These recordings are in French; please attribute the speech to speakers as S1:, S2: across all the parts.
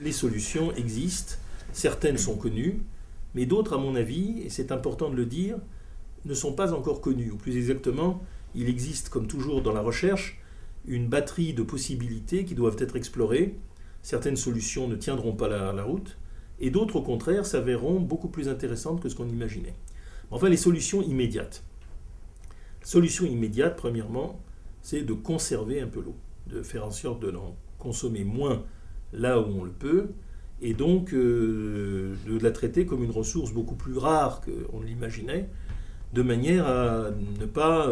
S1: Les solutions existent, certaines sont connues, mais d'autres, à mon avis, et c'est important de le dire, ne sont pas encore connues. Ou plus exactement, il existe, comme toujours dans la recherche, une batterie de possibilités qui doivent être explorées. Certaines solutions ne tiendront pas la route, et d'autres, au contraire, s'avéreront beaucoup plus intéressantes que ce qu'on imaginait. Enfin, les solutions immédiates. La solution immédiate, premièrement, c'est de conserver un peu l'eau, de faire en sorte de l'en consommer moins là où on le peut, et donc de la traiter comme une ressource beaucoup plus rare qu'on l'imaginait, de manière à ne pas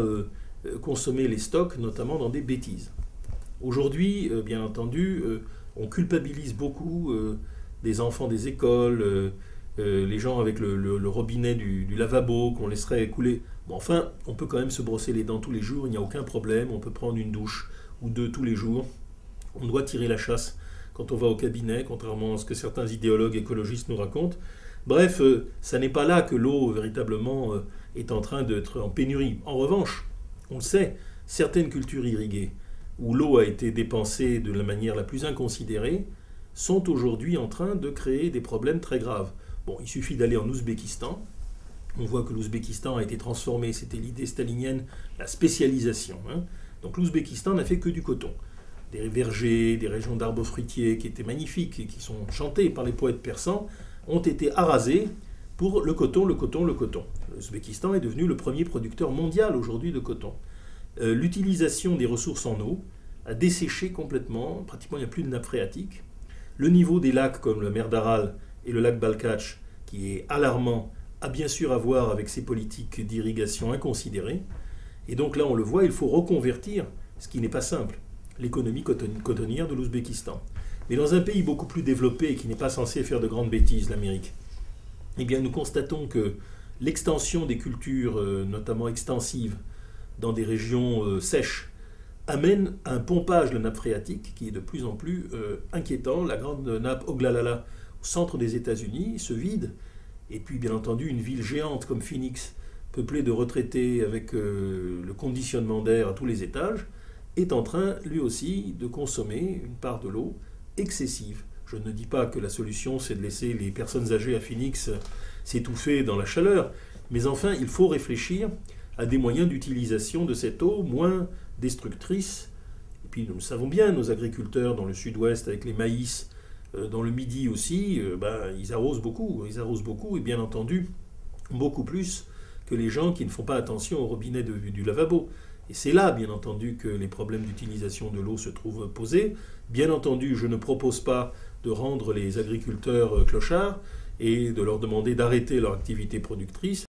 S1: consommer les stocks, notamment dans des bêtises. Aujourd'hui, bien entendu, on culpabilise beaucoup des enfants des écoles, les gens avec le robinet du lavabo qu'on laisserait couler. Bon, enfin, on peut quand même se brosser les dents tous les jours, il n'y a aucun problème, on peut prendre une douche ou deux tous les jours. On doit tirer la chasse quand on va au cabinet, contrairement à ce que certains idéologues écologistes nous racontent. Bref, ça n'est pas là que l'eau véritablement est en train d'être en pénurie. En revanche, on le sait, certaines cultures irriguées, où l'eau a été dépensée de la manière la plus inconsidérée, sont aujourd'hui en train de créer des problèmes très graves. Bon, il suffit d'aller en Ouzbékistan. On voit que l'Ouzbékistan a été transformé, c'était l'idée stalinienne, la spécialisation. Donc l'Ouzbékistan n'a fait que du coton. Des vergers, des régions d'arbres fruitiers qui étaient magnifiques et qui sont chantés par les poètes persans, ont été arasés pour le coton, le coton, le coton. L'Ouzbékistan est devenu le premier producteur mondial aujourd'hui de coton. L'utilisation des ressources en eau a desséché complètement, pratiquement il n'y a plus de nappe phréatique. Le niveau des lacs comme la mer d'Aral et le lac Balkach, qui est alarmant, a bien sûr à voir avec ces politiques d'irrigation inconsidérées. Et donc là on le voit, il faut reconvertir, ce qui n'est pas simple, l'économie cotonnière de l'Ouzbékistan. Mais dans un pays beaucoup plus développé et qui n'est pas censé faire de grandes bêtises, l'Amérique, eh bien nous constatons que l'extension des cultures, notamment extensives, dans des régions sèches, amène à un pompage de la nappe phréatique qui est de plus en plus inquiétant. La grande nappe Ogallala, au centre des États-Unis, se vide. Et puis, bien entendu, une ville géante comme Phoenix, peuplée de retraités avec le conditionnement d'air à tous les étages, est en train, lui aussi, de consommer une part de l'eau excessive. Je ne dis pas que la solution, c'est de laisser les personnes âgées à Phoenix s'étouffer dans la chaleur, mais enfin, il faut réfléchir à des moyens d'utilisation de cette eau moins destructrice. Et puis, nous le savons bien, nos agriculteurs dans le sud-ouest, avec les maïs, dans le midi aussi, ils arrosent beaucoup, et bien entendu, beaucoup plus que les gens qui ne font pas attention au robinet du lavabo. Et c'est là, bien entendu, que les problèmes d'utilisation de l'eau se trouvent posés. Bien entendu, je ne propose pas de rendre les agriculteurs clochards et de leur demander d'arrêter leur activité productrice.